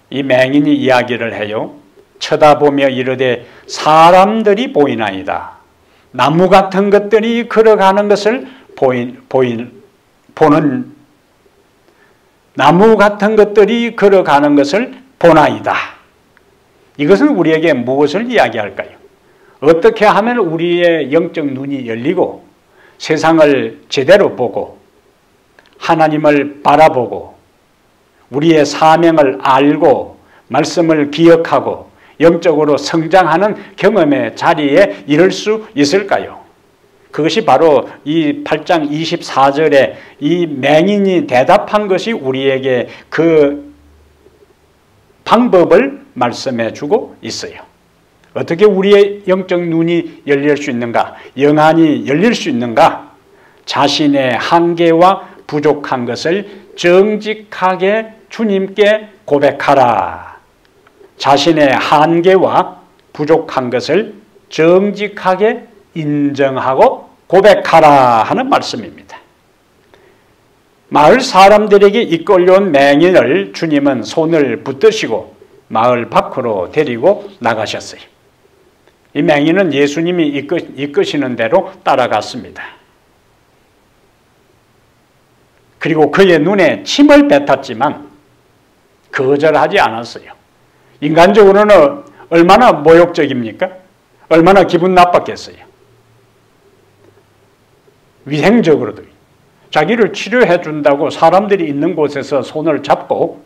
이 맹인이 이야기를 해요. 쳐다보며 이르되 사람들이 보이나이다. 나무 같은 것들이 걸어가는 것을 보는 나무 같은 것들이 걸어가는 것을 보나이다. 이것은 우리에게 무엇을 이야기할까요? 어떻게 하면 우리의 영적 눈이 열리고 세상을 제대로 보고 하나님을 바라보고 우리의 사명을 알고 말씀을 기억하고 영적으로 성장하는 경험의 자리에 이를 수 있을까요? 그것이 바로 이 8장 24절에 이 맹인이 대답한 것이 우리에게 그 방법을 말씀해 주고 있어요. 어떻게 우리의 영적 눈이 열릴 수 있는가? 영안이 열릴 수 있는가? 자신의 한계와 부족한 것을 정직하게 주님께 고백하라. 자신의 한계와 부족한 것을 정직하게 인정하고 고백하라 하는 말씀입니다. 마을 사람들에게 이끌려온 맹인을 주님은 손을 붙드시고 마을 밖으로 데리고 나가셨어요. 이 맹인은 예수님이 이끄시는 대로 따라갔습니다. 그리고 그의 눈에 침을 뱉었지만 거절하지 않았어요. 인간적으로는 얼마나 모욕적입니까? 얼마나 기분 나빴겠어요. 위생적으로도 자기를 치료해 준다고 사람들이 있는 곳에서 손을 잡고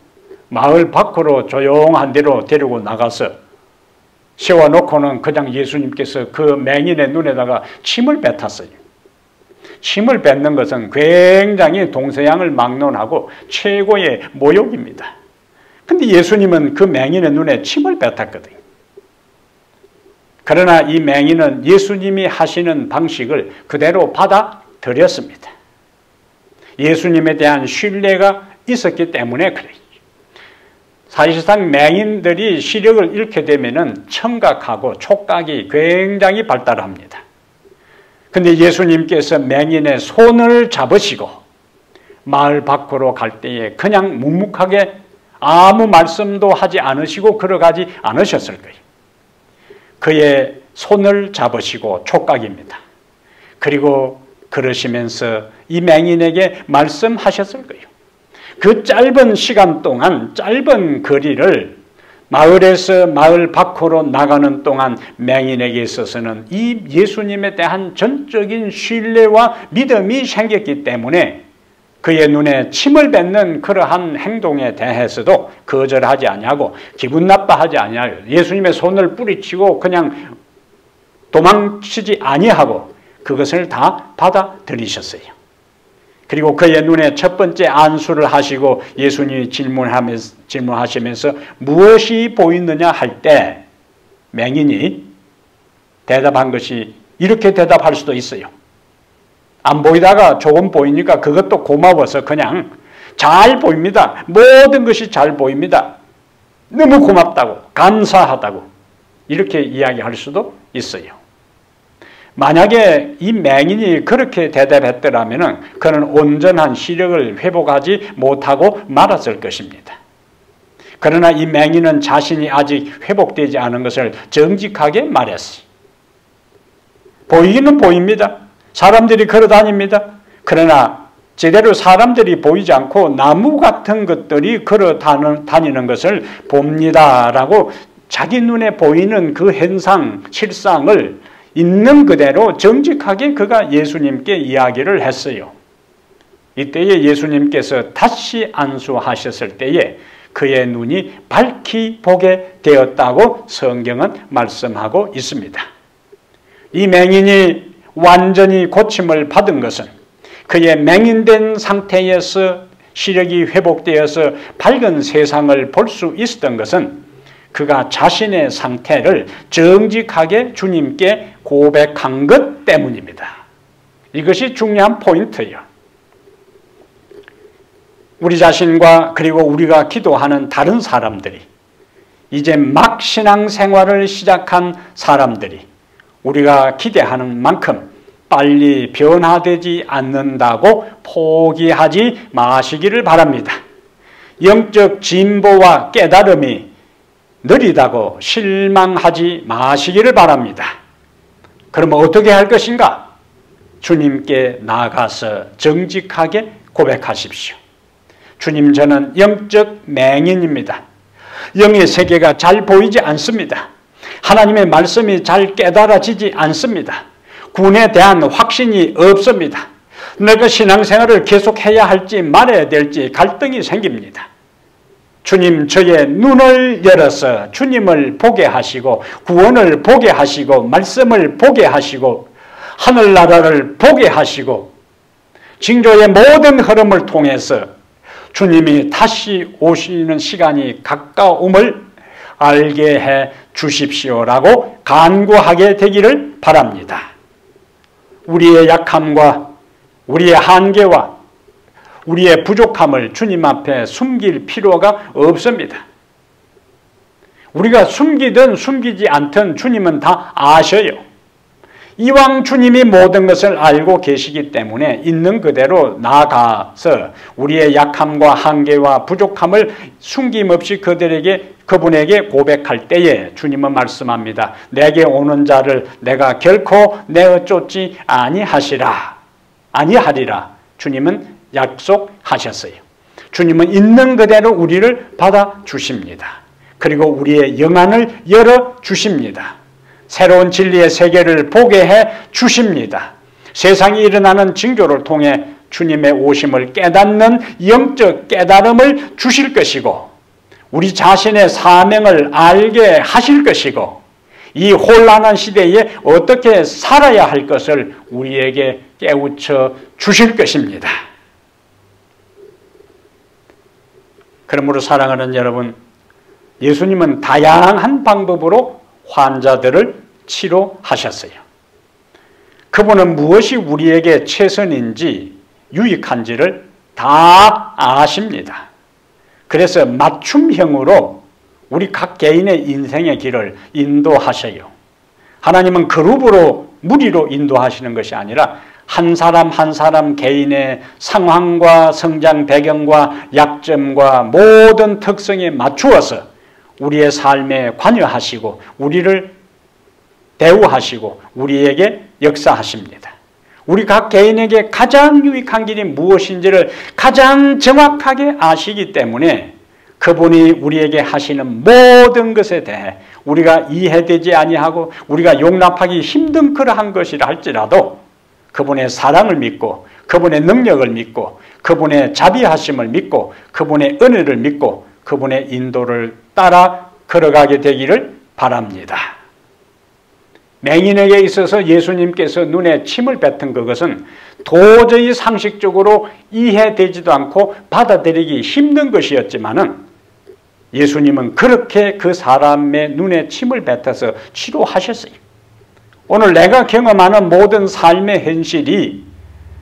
마을 밖으로 조용한 데로 데리고 나가서 세워놓고는 그냥 예수님께서 그 맹인의 눈에다가 침을 뱉었어요. 침을 뱉는 것은 굉장히 동서양을 막론하고 최고의 모욕입니다. 근데 예수님은 그 맹인의 눈에 침을 뱉었거든요. 그러나 이 맹인은 예수님이 하시는 방식을 그대로 받아들였습니다. 예수님에 대한 신뢰가 있었기 때문에 그래요. 사실상 맹인들이 시력을 잃게 되면 청각하고 촉각이 굉장히 발달합니다. 근데 예수님께서 맹인의 손을 잡으시고 마을 밖으로 갈 때에 그냥 묵묵하게 아무 말씀도 하지 않으시고 걸어가지 않으셨을 거예요. 그의 손을 잡으시고 촉각입니다. 그리고 그러시면서 이 맹인에게 말씀하셨을 거예요. 그 짧은 시간 동안 짧은 거리를 마을에서 마을 밖으로 나가는 동안 맹인에게 있어서는 이 예수님에 대한 전적인 신뢰와 믿음이 생겼기 때문에 그의 눈에 침을 뱉는 그러한 행동에 대해서도 거절하지 아니하고 기분 나빠하지 아니하고 예수님의 손을 뿌리치고 그냥 도망치지 아니하고 그것을 다 받아들이셨어요. 그리고 그의 눈에 첫 번째 안수를 하시고 예수님이 질문하시면서 무엇이 보이느냐 할 때 맹인이 대답한 것이 이렇게 대답할 수도 있어요. 안 보이다가 조금 보이니까 그것도 고마워서 그냥 잘 보입니다. 모든 것이 잘 보입니다. 너무 고맙다고, 감사하다고 이렇게 이야기할 수도 있어요. 만약에 이 맹인이 그렇게 대답했더라면 그는 온전한 시력을 회복하지 못하고 말았을 것입니다. 그러나 이 맹인은 자신이 아직 회복되지 않은 것을 정직하게 말했어요. 보이기는 보입니다. 사람들이 걸어 다닙니다. 그러나 제대로 사람들이 보이지 않고 나무 같은 것들이 걸어 다니는 것을 봅니다라고 자기 눈에 보이는 그 현상, 실상을 있는 그대로 정직하게 그가 예수님께 이야기를 했어요. 이때에 예수님께서 다시 안수하셨을 때에 그의 눈이 밝히 보게 되었다고 성경은 말씀하고 있습니다. 이 맹인이 완전히 고침을 받은 것은 그의 맹인된 상태에서 시력이 회복되어서 밝은 세상을 볼 수 있었던 것은 그가 자신의 상태를 정직하게 주님께 고백한 것 때문입니다. 이것이 중요한 포인트예요. 우리 자신과 그리고 우리가 기도하는 다른 사람들이 이제 막 신앙생활을 시작한 사람들이 우리가 기대하는 만큼 빨리 변화되지 않는다고 포기하지 마시기를 바랍니다. 영적 진보와 깨달음이 느리다고 실망하지 마시기를 바랍니다. 그러면 어떻게 할 것인가? 주님께 나아가서 정직하게 고백하십시오. 주님, 저는 영적 맹인입니다. 영의 세계가 잘 보이지 않습니다. 하나님의 말씀이 잘 깨달아지지 않습니다. 구원에 대한 확신이 없습니다. 내가 신앙생활을 계속해야 할지 말아야 될지 갈등이 생깁니다. 주님, 저의 눈을 열어서 주님을 보게 하시고 구원을 보게 하시고 말씀을 보게 하시고 하늘나라를 보게 하시고 징조의 모든 흐름을 통해서 주님이 다시 오시는 시간이 가까움을 알게 해 주십시오라고 간구하게 되기를 바랍니다. 우리의 약함과 우리의 한계와 우리의 부족함을 주님 앞에 숨길 필요가 없습니다. 우리가 숨기든 숨기지 않든 주님은 다 아셔요. 이왕 주님이 모든 것을 알고 계시기 때문에 있는 그대로 나아가서 우리의 약함과 한계와 부족함을 숨김없이 그분에게 고백할 때에 주님은 말씀합니다. 내게 오는 자를 내가 결코 내어 쫓지 아니하리라. 주님은 약속하셨어요. 주님은 있는 그대로 우리를 받아주십니다. 그리고 우리의 영안을 열어주십니다. 새로운 진리의 세계를 보게 해 주십니다. 세상에 일어나는 징조를 통해 주님의 오심을 깨닫는 영적 깨달음을 주실 것이고 우리 자신의 사명을 알게 하실 것이고 이 혼란한 시대에 어떻게 살아야 할 것을 우리에게 깨우쳐 주실 것입니다. 그러므로 사랑하는 여러분, 예수님은 다양한 방법으로 환자들을 치료하셨어요. 그분은 무엇이 우리에게 최선인지 유익한지를 다 아십니다. 그래서 맞춤형으로 우리 각 개인의 인생의 길을 인도하셔요. 하나님은 그룹으로 무리로 인도하시는 것이 아니라 한 사람 한 사람 개인의 상황과 성장 배경과 약점과 모든 특성에 맞추어서 우리의 삶에 관여하시고 우리를 대우하시고 우리에게 역사하십니다. 우리 각 개인에게 가장 유익한 길이 무엇인지를 가장 정확하게 아시기 때문에 그분이 우리에게 하시는 모든 것에 대해 우리가 이해되지 아니하고 우리가 용납하기 힘든 그러한 것이라 할지라도 그분의 사랑을 믿고 그분의 능력을 믿고 그분의 자비하심을 믿고 그분의 은혜를 믿고 그분의 인도를 따라 걸어가게 되기를 바랍니다. 맹인에게 있어서 예수님께서 눈에 침을 뱉은 그것은 도저히 상식적으로 이해되지도 않고 받아들이기 힘든 것이었지만은 예수님은 그렇게 그 사람의 눈에 침을 뱉어서 치료하셨어요. 오늘 내가 경험하는 모든 삶의 현실이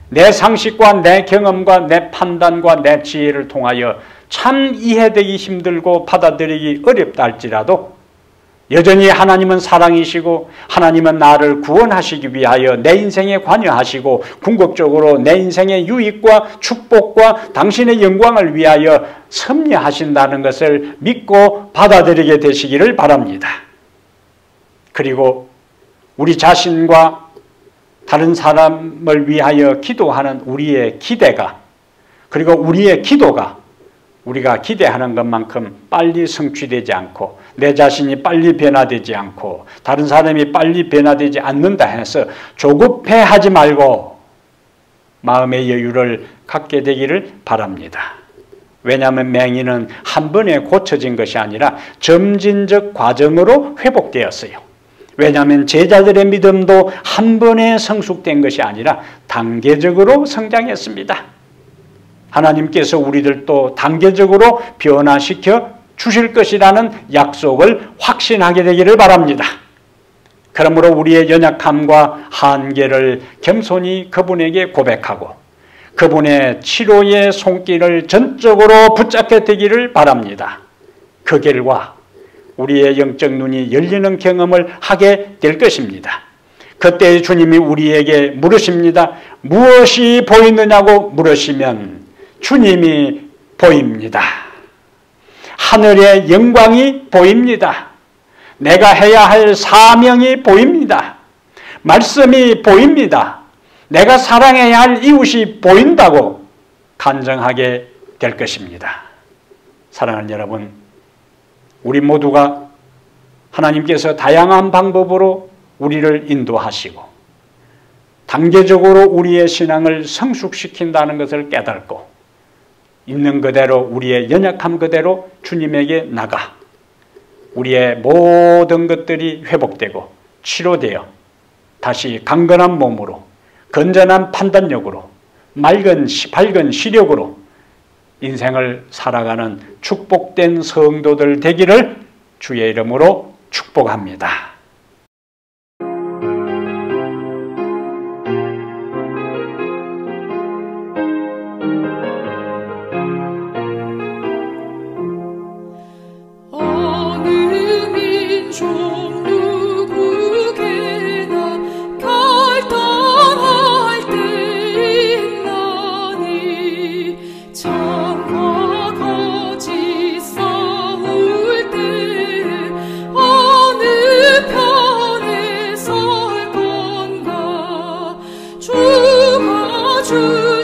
내 상식과 내 경험과 내 판단과 내 지혜를 통하여 참 이해되기 힘들고 받아들이기 어렵다 할지라도 여전히 하나님은 사랑이시고 하나님은 나를 구원하시기 위하여 내 인생에 관여하시고 궁극적으로 내 인생의 유익과 축복과 당신의 영광을 위하여 섭리하신다는 것을 믿고 받아들이게 되시기를 바랍니다. 그리고 우리 자신과 다른 사람을 위하여 기도하는 우리의 기대가, 그리고 우리의 기도가 우리가 기대하는 것만큼 빨리 성취되지 않고 내 자신이 빨리 변화되지 않고 다른 사람이 빨리 변화되지 않는다 해서 조급해하지 말고 마음의 여유를 갖게 되기를 바랍니다. 왜냐하면 맹인은 한 번에 고쳐진 것이 아니라 점진적 과정으로 회복되었어요. 왜냐하면 제자들의 믿음도 한 번에 성숙된 것이 아니라 단계적으로 성장했습니다. 하나님께서 우리들도 단계적으로 변화시켜 주실 것이라는 약속을 확신하게 되기를 바랍니다. 그러므로 우리의 연약함과 한계를 겸손히 그분에게 고백하고 그분의 치료의 손길을 전적으로 붙잡게 되기를 바랍니다. 그 결과 우리의 영적 눈이 열리는 경험을 하게 될 것입니다. 그때 주님이 우리에게 물으십니다. 무엇이 보이느냐고 물으시면 주님이 보입니다. 하늘의 영광이 보입니다. 내가 해야 할 사명이 보입니다. 말씀이 보입니다. 내가 사랑해야 할 이웃이 보인다고 간증하게 될 것입니다. 사랑하는 여러분, 우리 모두가 하나님께서 다양한 방법으로 우리를 인도하시고 단계적으로 우리의 신앙을 성숙시킨다는 것을 깨닫고 있는 그대로 우리의 연약함 그대로 주님에게 나가 우리의 모든 것들이 회복되고 치료되어 다시 강건한 몸으로 건전한 판단력으로 밝은 시력으로 인생을 살아가는 축복된 성도들 되기를 주의 이름으로 축복합니다.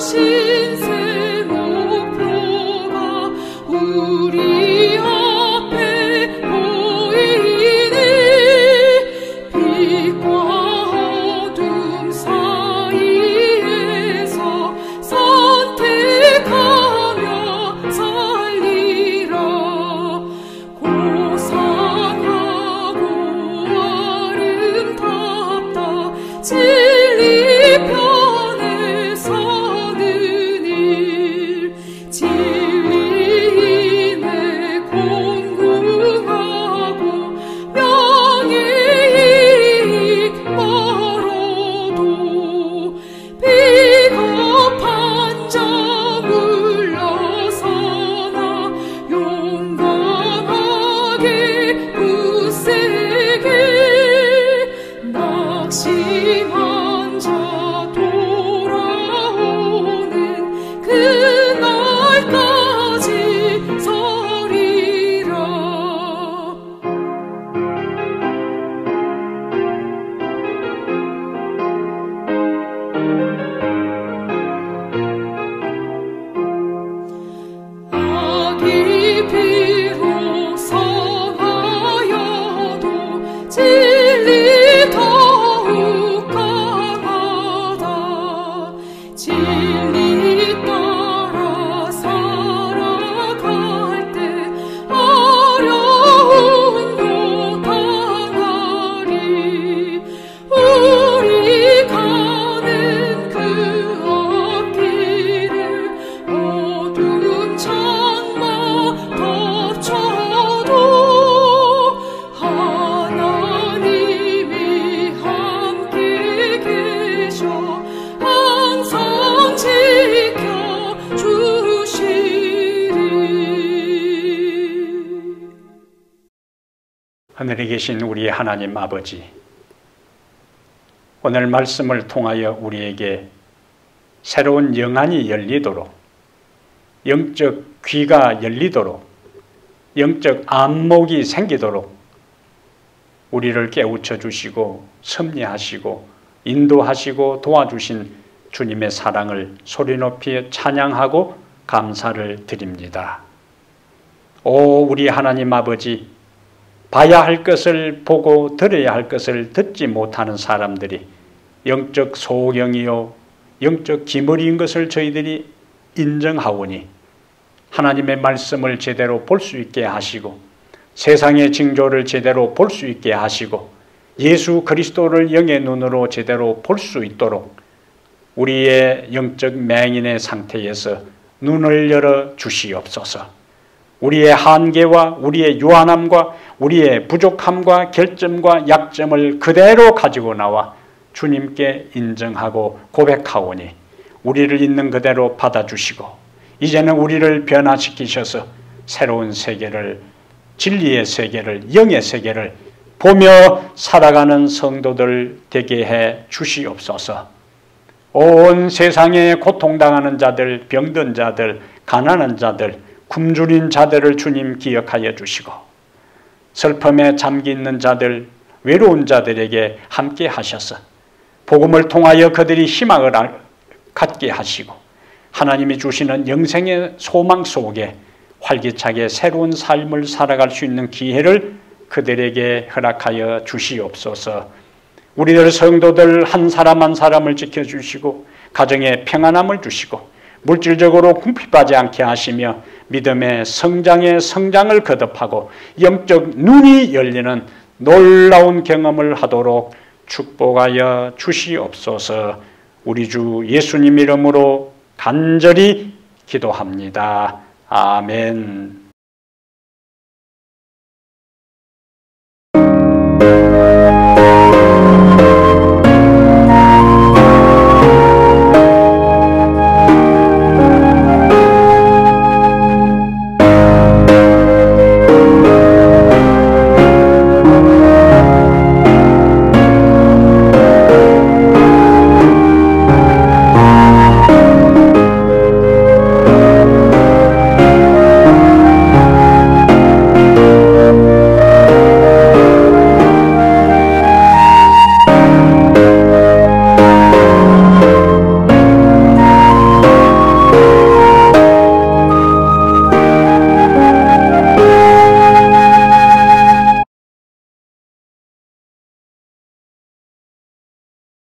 진리 하늘에 계신 우리 하나님 아버지, 오늘 말씀을 통하여 우리에게 새로운 영안이 열리도록, 영적 귀가 열리도록, 영적 안목이 생기도록 우리를 깨우쳐 주시고 섭리하시고 인도하시고 도와주신 주님의 사랑을 소리 높이 찬양하고 감사를 드립니다. 오 우리 하나님 아버지, 봐야 할 것을 보고 들어야 할 것을 듣지 못하는 사람들이 영적 소경이요 영적 기머리인 것을 저희들이 인정하오니 하나님의 말씀을 제대로 볼 수 있게 하시고 세상의 징조를 제대로 볼 수 있게 하시고 예수 그리스도를 영의 눈으로 제대로 볼 수 있도록 우리의 영적 맹인의 상태에서 눈을 열어 주시옵소서. 우리의 한계와 우리의 유한함과 우리의 부족함과 결점과 약점을 그대로 가지고 나와 주님께 인정하고 고백하오니 우리를 있는 그대로 받아주시고 이제는 우리를 변화시키셔서 새로운 세계를, 진리의 세계를, 영의 세계를 보며 살아가는 성도들 되게 해 주시옵소서. 온 세상에 고통당하는 자들, 병든 자들, 가난한 자들, 굶주린 자들을 주님 기억하여 주시고 슬픔에 잠기 있는 자들, 외로운 자들에게 함께 하셔서 복음을 통하여 그들이 희망을 갖게 하시고 하나님이 주시는 영생의 소망 속에 활기차게 새로운 삶을 살아갈 수 있는 기회를 그들에게 허락하여 주시옵소서. 우리들 성도들 한 사람 한 사람을 지켜주시고 가정에 평안함을 주시고 물질적으로 궁핍하지 않게 하시며 믿음의 성장을 거듭하고 영적 눈이 열리는 놀라운 경험을 하도록 축복하여 주시옵소서. 우리 주 예수님 이름으로 간절히 기도합니다. 아멘.